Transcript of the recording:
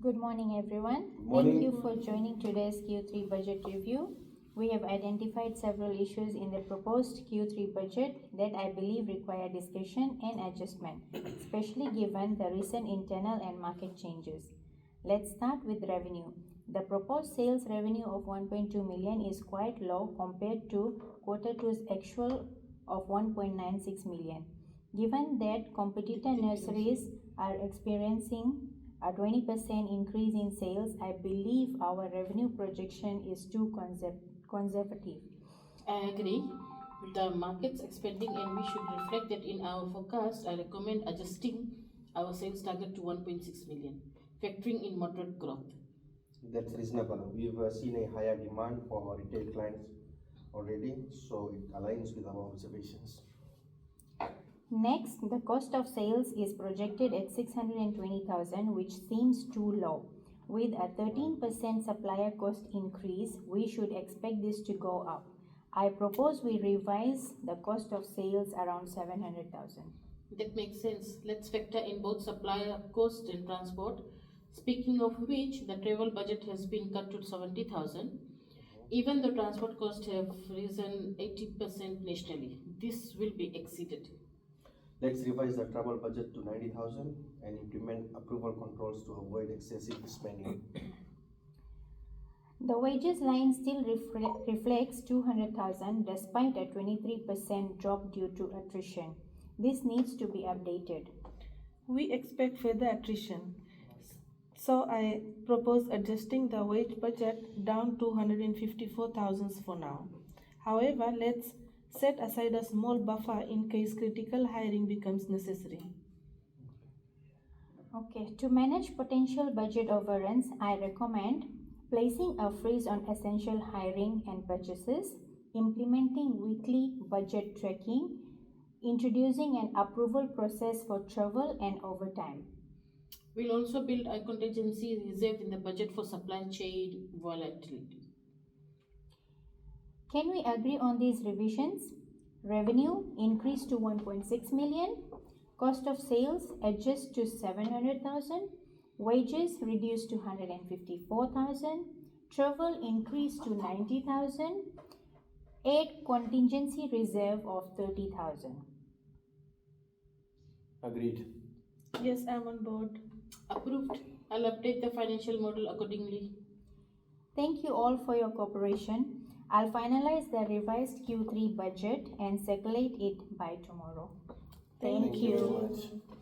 Good morning, everyone. Morning. Thank you for joining today's Q3 budget review. We have identified several issues in the proposed Q3 budget that I believe require discussion and adjustment, especially given the recent internal and market changes. Let's start with revenue. The proposed sales revenue of 1.2 million is quite low compared to quarter 2's actual of 1.96 million. Given that competitor nurseries are experiencing a 20% increase in sales, I believe our revenue projection is too conservative. I agree. With the markets expanding and we should reflect that in our forecast, I recommend adjusting our sales target to 1.6 million, factoring in moderate growth. That's reasonable. We've seen a higher demand for our retail clients already, so it aligns with our observations. Next, the cost of sales is projected at 620,000, which seems too low. With a 13% supplier cost increase, we should expect this to go up. I propose we revise the cost of sales around 700,000. That makes sense. Let's factor in both supplier cost and transport. Speaking of which, the travel budget has been cut to 70,000. Even though transport costs have risen 80% nationally, this will be exceeded. Let's revise the travel budget to 90,000 and implement approval controls to avoid excessive spending. The wages line still reflects 200,000 despite a 23% drop due to attrition. This needs to be updated. We expect further attrition, so I propose adjusting the wage budget down to 154,000 for now. However, let's set aside a small buffer in case critical hiring becomes necessary. Okay, to manage potential budget overruns, I recommend placing a freeze on essential hiring and purchases, implementing weekly budget tracking, introducing an approval process for travel and overtime. We'll also build a contingency reserve in the budget for supply chain volatility. Can we agree on these revisions? Revenue increase to 1.6 million, cost of sales adjust to 700,000, wages reduced to 154,000, travel increase to 90,000, add contingency reserve of 30,000. Agreed. Yes, I'm on board. Approved. I'll update the financial model accordingly. Thank you all for your cooperation. I'll finalize the revised Q3 budget and circulate it by tomorrow. Thank Thank you you. very much.